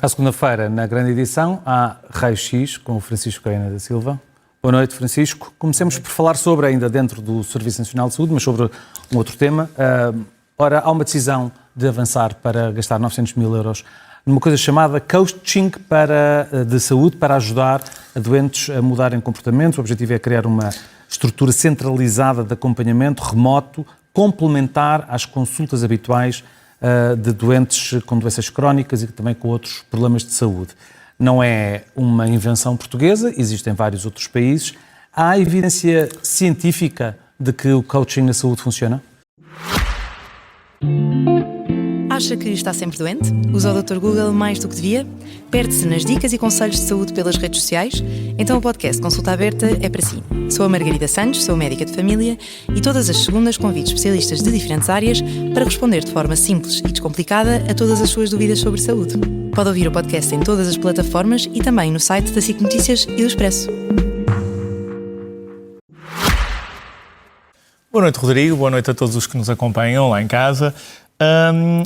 À segunda-feira, na grande edição, há Raio X com o Francisco Caena da Silva. Boa noite, Francisco. Comecemos por falar sobre, ainda dentro do Serviço Nacional de Saúde, mas sobre um outro tema. Ora, há uma decisão de avançar para gastar 900 mil euros numa coisa chamada coaching de saúde para ajudar a doentes a mudarem comportamentos. O objetivo é criar uma estrutura centralizada de acompanhamento remoto, complementar às consultas habituais de doentes com doenças crónicas e também com outros problemas de saúde. Não é uma invenção portuguesa, existem vários outros países. Há evidência científica de que o coaching na saúde funciona? Acha que está sempre doente? Usa o Dr. Google mais do que devia? Perde-se nas dicas e conselhos de saúde pelas redes sociais? Então o podcast Consulta Aberta é para si. Sou a Margarida Santos, sou médica de família e todas as segundas convido especialistas de diferentes áreas para responder de forma simples e descomplicada a todas as suas dúvidas sobre saúde. Pode ouvir o podcast em todas as plataformas e também no site da SIC Notícias e do Expresso. Boa noite, Rodrigo. Boa noite a todos os que nos acompanham lá em casa.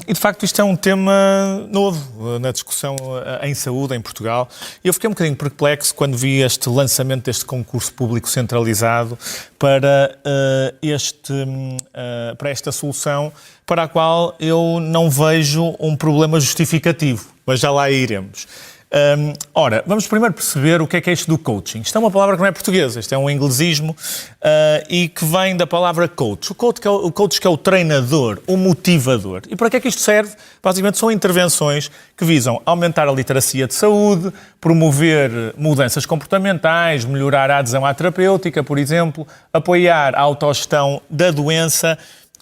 E de facto isto é um tema novo na discussão em saúde em Portugal. Eu fiquei um bocadinho perplexo quando vi este lançamento deste concurso público centralizado para esta solução, para a qual eu não vejo um problema justificativo, mas já lá iremos. Ora, vamos primeiro perceber o que é isto do coaching. Isto é uma palavra que não é portuguesa, isto é um inglesismo e que vem da palavra coach. O coach que é o treinador, o motivador. E para que é que isto serve? Basicamente são intervenções que visam aumentar a literacia de saúde, promover mudanças comportamentais, melhorar a adesão à terapêutica, por exemplo, apoiar a autogestão da doença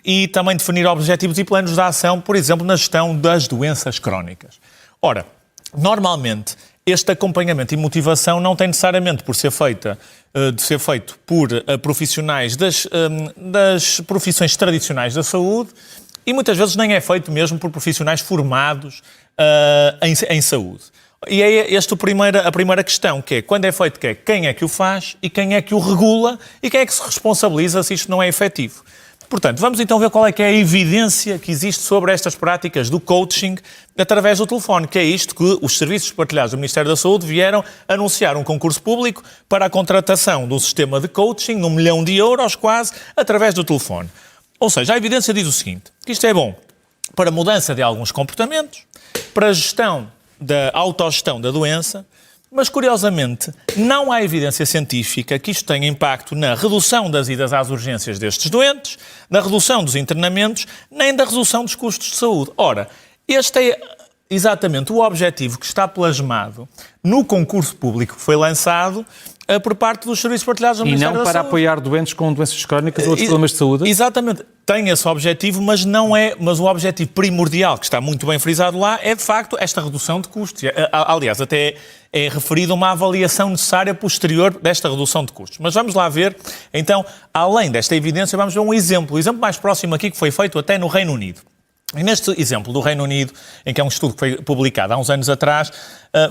e também definir objetivos e planos de ação, por exemplo, na gestão das doenças crónicas. Ora, normalmente, este acompanhamento e motivação não tem necessariamente de ser feito por profissionais das profissões tradicionais da saúde e muitas vezes nem é feito mesmo por profissionais formados em saúde. E é esta a primeira questão, que é quando é feito, quem é que o faz e quem é que o regula e quem é que se responsabiliza se isto não é efetivo. Portanto, vamos então ver qual é que é a evidência que existe sobre estas práticas do coaching através do telefone, que é isto que os serviços partilhados do Ministério da Saúde vieram anunciar um concurso público para a contratação de um sistema de coaching, de 1 milhão de euros quase, através do telefone. Ou seja, a evidência diz o seguinte, que isto é bom para a mudança de alguns comportamentos, para a gestão da autogestão da doença, mas, curiosamente, não há evidência científica que isto tenha impacto na redução das idas às urgências destes doentes, na redução dos internamentos, nem da redução dos custos de saúde. Ora, este é exatamente o objetivo que está plasmado no concurso público que foi lançado por parte dos serviços partilhados do Ministério da Saúde. E não para apoiar doentes com doenças crónicas ou outros problemas de saúde? Exatamente. Tem esse objetivo, mas o objetivo primordial, que está muito bem frisado lá, é de facto esta redução de custos. Aliás, até é referido uma avaliação necessária posterior desta redução de custos. Mas vamos lá ver, então, além desta evidência, vamos ver um exemplo. O exemplo mais próximo aqui que foi feito até no Reino Unido. E neste exemplo do Reino Unido, em que é um estudo que foi publicado há uns anos atrás,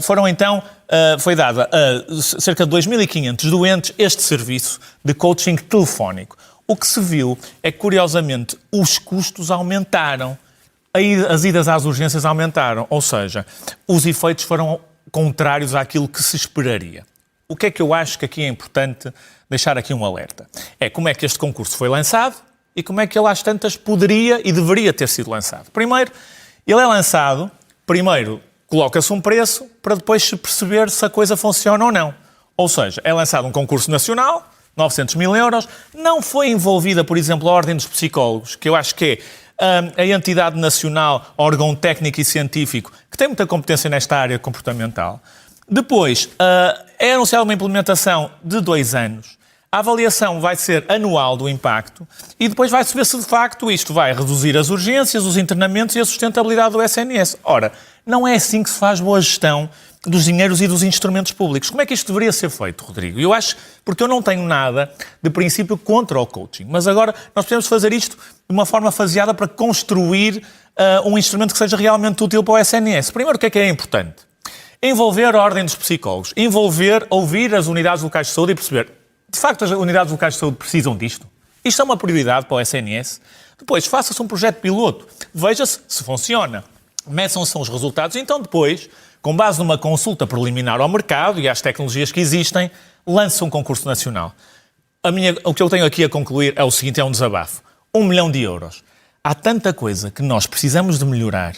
foi dado a cerca de 2.500 doentes este serviço de coaching telefónico. O que se viu é que, curiosamente, os custos aumentaram, as idas às urgências aumentaram, ou seja, os efeitos foram contrários àquilo que se esperaria. O que é que eu acho que aqui é importante deixar aqui um alerta? É como é que este concurso foi lançado e como é que ele às tantas poderia e deveria ter sido lançado. Primeiro, ele é lançado, coloca-se um preço para depois se perceber se a coisa funciona ou não. Ou seja, é lançado um concurso nacional, 900 mil euros, não foi envolvida, por exemplo, a Ordem dos Psicólogos, que eu acho que é a entidade nacional, órgão técnico e científico, que tem muita competência nesta área comportamental. Depois, é anunciada uma implementação de 2 anos. A avaliação vai ser anual do impacto e depois vai-se ver se de facto isto vai reduzir as urgências, os internamentos e a sustentabilidade do SNS. Ora, não é assim que se faz boa gestão dos dinheiros e dos instrumentos públicos. Como é que isto deveria ser feito, Rodrigo? Eu acho, porque eu não tenho nada de princípio contra o coaching, mas agora nós podemos fazer isto de uma forma faseada para construir um instrumento que seja realmente útil para o SNS. Primeiro, o que é importante? Envolver a Ordem dos Psicólogos, ouvir as unidades locais de saúde e perceber, de facto, as unidades locais de saúde precisam disto? Isto é uma prioridade para o SNS? Depois, faça-se um projeto piloto, veja-se se funciona. meçam-se os resultados, então depois, com base numa consulta preliminar ao mercado e às tecnologias que existem, lança um concurso nacional. O que eu tenho aqui a concluir é o seguinte, é um desabafo. 1 milhão de euros. Há tanta coisa que nós precisamos de melhorar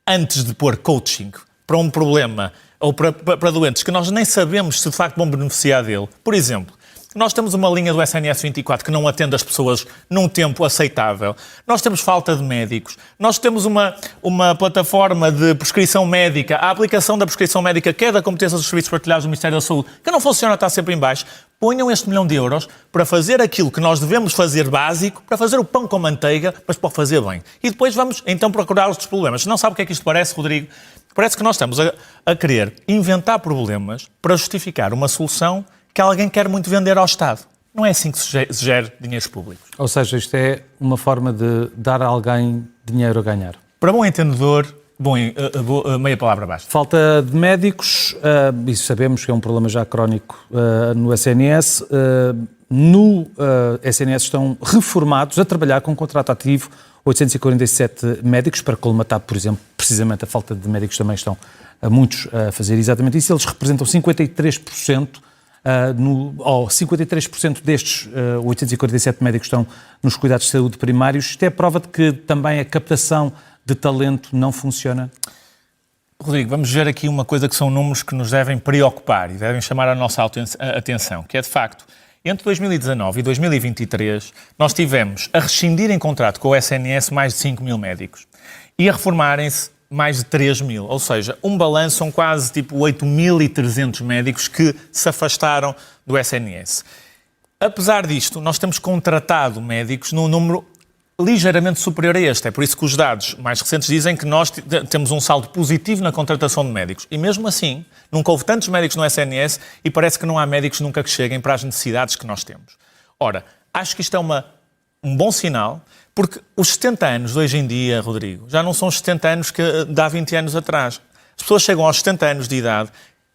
antes de pôr coaching para um problema ou para doentes que nós nem sabemos se de facto vão beneficiar dele. Por exemplo, nós temos uma linha do SNS 24 que não atende as pessoas num tempo aceitável. Nós temos falta de médicos. Nós temos uma plataforma de prescrição médica. A aplicação da prescrição médica, que é da competência dos serviços partilhados do Ministério da Saúde, que não funciona, está sempre em baixo. Ponham este 1 milhão de euros para fazer aquilo que nós devemos fazer básico, para fazer o pão com manteiga, mas para o fazer bem. E depois vamos então procurar outros problemas. Se não sabe o que é que isto parece, Rodrigo? Parece que nós estamos a querer inventar problemas para justificar uma solução que alguém quer muito vender ao Estado. Não é assim que se gera dinheiros públicos. Ou seja, isto é uma forma de dar a alguém dinheiro a ganhar. Para bom entendedor, meia palavra basta. Falta de médicos, isso sabemos que é um problema já crónico no SNS. No SNS estão reformados a trabalhar com contrato ativo 847 médicos, para colmatar, por exemplo, precisamente a falta de médicos também estão muitos a fazer exatamente isso. Eles representam 53%. 53% destes 847 médicos estão nos cuidados de saúde primários. Isto é prova de que também a captação de talento não funciona? Rodrigo, vamos ver aqui uma coisa que são números que nos devem preocupar e devem chamar a nossa atenção, que é de facto, entre 2019 e 2023, nós tivemos a rescindir em contrato com o SNS mais de 5 mil médicos e a reformarem-se mais de 3 mil, ou seja, um balanço são quase tipo 8.300 médicos que se afastaram do SNS. Apesar disto, nós temos contratado médicos num número ligeiramente superior a este. É por isso que os dados mais recentes dizem que nós temos um saldo positivo na contratação de médicos. E mesmo assim, nunca houve tantos médicos no SNS e parece que não há médicos nunca que cheguem para as necessidades que nós temos. Ora, acho que isto é um bom sinal, porque os 70 anos de hoje em dia, Rodrigo, já não são os 70 anos que de há 20 anos atrás. As pessoas chegam aos 70 anos de idade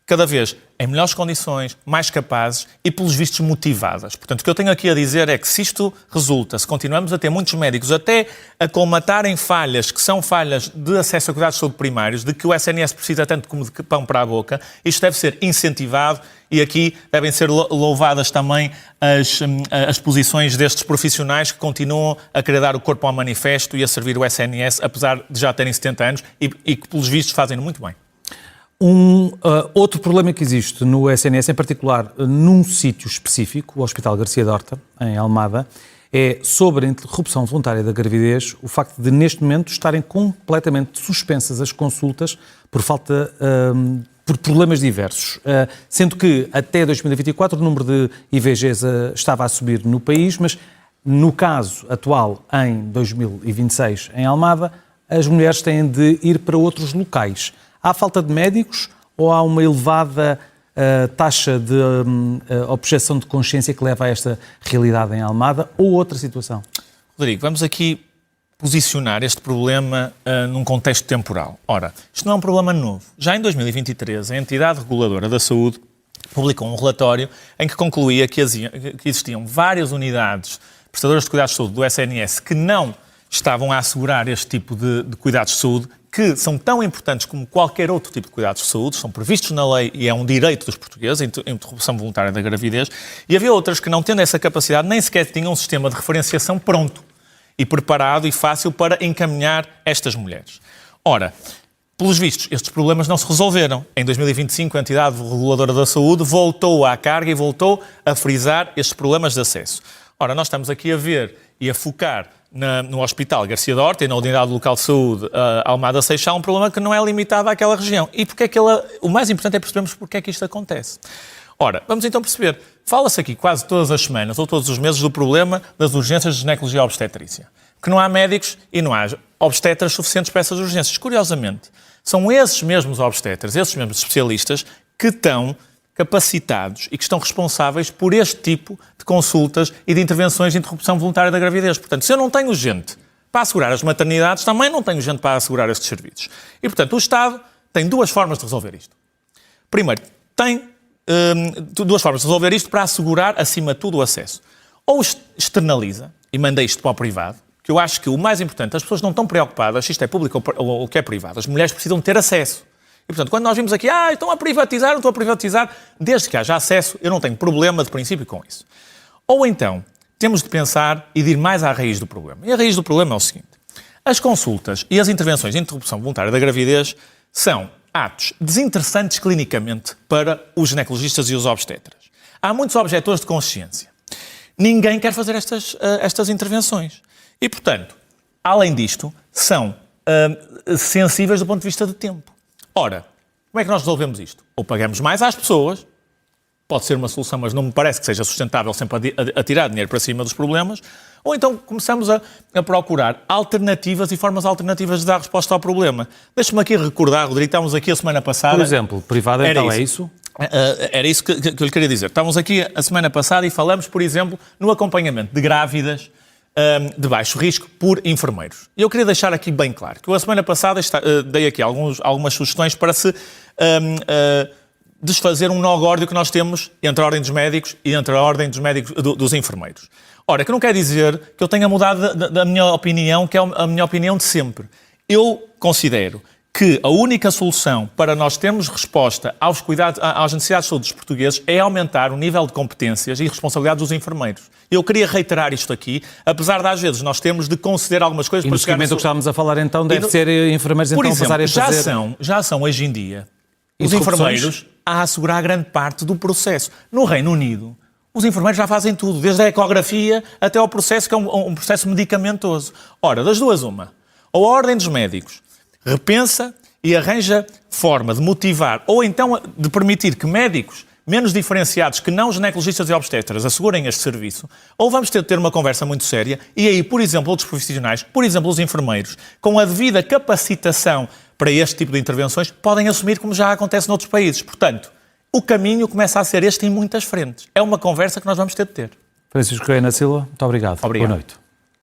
cada vez em melhores condições, mais capazes e, pelos vistos, motivadas. Portanto, o que eu tenho aqui a dizer é que se isto resulta, se continuamos a ter muitos médicos até a colmatarem falhas, que são falhas de acesso a cuidados de saúde primários, de que o SNS precisa tanto como de pão para a boca, isto deve ser incentivado e aqui devem ser louvadas também as posições destes profissionais que continuam a querer dar o corpo ao manifesto e a servir o SNS, apesar de já terem 70 anos e que, pelos vistos, fazem-no muito bem. Outro problema que existe no SNS, em particular num sítio específico, o Hospital Garcia Dorta, em Almada, é sobre a interrupção voluntária da gravidez, o facto de, neste momento, estarem completamente suspensas as consultas por problemas diversos. Sendo que, até 2024, o número de IVGs estava a subir no país, mas, no caso atual, em 2026, em Almada, as mulheres têm de ir para outros locais. Há falta de médicos ou há uma elevada taxa de objeção de consciência que leva a esta realidade em Almada ou outra situação? Rodrigo, vamos aqui posicionar este problema num contexto temporal. Ora, isto não é um problema novo. Já em 2023, a entidade reguladora da saúde publicou um relatório em que concluía que existiam várias unidades prestadoras de cuidados de saúde do SNS que não estavam a assegurar este tipo de cuidados de saúde, que são tão importantes como qualquer outro tipo de cuidados de saúde, são previstos na lei e é um direito dos portugueses, a interrupção voluntária da gravidez, e havia outras que, não tendo essa capacidade, nem sequer tinham um sistema de referenciação pronto e preparado e fácil para encaminhar estas mulheres. Ora, pelos vistos, estes problemas não se resolveram. Em 2025, a entidade reguladora da saúde voltou à carga e voltou a frisar estes problemas de acesso. Ora, nós estamos aqui a ver e a focar no Hospital Garcia Dorta e na Unidade Local de Saúde Almada Seixal um problema que não é limitado àquela região. E porque é que o mais importante é percebermos porque é que isto acontece. Ora, vamos então perceber. Fala-se aqui quase todas as semanas ou todos os meses do problema das urgências de ginecologia e obstetrícia. Que não há médicos e não há obstetras suficientes para essas urgências. Curiosamente, são esses mesmos obstetras, esses mesmos especialistas que estão capacitados e que estão responsáveis por este tipo de consultas e de intervenções de interrupção voluntária da gravidez. Portanto, se eu não tenho gente para assegurar as maternidades, também não tenho gente para assegurar estes serviços. E, portanto, o Estado tem duas formas de resolver isto. Primeiro, tem duas formas de resolver isto para assegurar, acima de tudo, o acesso. Ou externaliza e manda isto para o privado, que eu acho que o mais importante, as pessoas não estão preocupadas se isto é público ou que é privado. As mulheres precisam ter acesso. E, portanto, quando nós vimos aqui, estão a privatizar, não estão a privatizar, desde que haja acesso, eu não tenho problema de princípio com isso. Ou então, temos de pensar e de ir mais à raiz do problema. E a raiz do problema é o seguinte: as consultas e as intervenções de interrupção voluntária da gravidez são atos desinteressantes clinicamente para os ginecologistas e os obstetras. Há muitos objetores de consciência. Ninguém quer fazer estas intervenções. E, portanto, além disto, são sensíveis do ponto de vista de tempo. Ora, como é que nós resolvemos isto? Ou pagamos mais às pessoas, pode ser uma solução, mas não me parece que seja sustentável sempre a tirar dinheiro para cima dos problemas, ou então começamos a procurar alternativas e formas alternativas de dar resposta ao problema. Deixa-me aqui recordar, Rodrigo, estávamos aqui a semana passada... Por exemplo, privado então é isso? Era isso que eu lhe queria dizer. Estávamos aqui a semana passada e falamos, por exemplo, no acompanhamento de grávidas de baixo risco por enfermeiros. E eu queria deixar aqui bem claro que eu a semana passada dei aqui algumas sugestões para se desfazer um nó górdio que nós temos entre a ordem dos médicos e entre a ordem dos médicos dos enfermeiros. Ora, que não quer dizer que eu tenha mudado da minha opinião, que é a minha opinião de sempre. Eu considero que a única solução para nós termos resposta aos cuidados, às necessidades de saúde dos portugueses é aumentar o nível de competências e responsabilidade dos enfermeiros. Eu queria reiterar isto aqui, apesar de às vezes nós temos de conceder algumas coisas... E no seguimento do que estávamos a falar então, deve ser enfermeiros então passarem a fazer... Já são hoje em dia os enfermeiros a assegurar grande parte do processo. No Reino Unido, os enfermeiros já fazem tudo, desde a ecografia até ao processo que é um processo medicamentoso. Ora, das duas uma, ou a ordem dos médicos repensa e arranja forma de motivar ou então de permitir que médicos menos diferenciados que não ginecologistas e obstetras assegurem este serviço, ou vamos ter de ter uma conversa muito séria e aí, por exemplo, outros profissionais, por exemplo, os enfermeiros, com a devida capacitação para este tipo de intervenções, podem assumir como já acontece noutros países. Portanto, o caminho começa a ser este em muitas frentes. É uma conversa que nós vamos ter de ter. Francisco Coiana Silva, muito obrigado. Obrigado. Boa noite.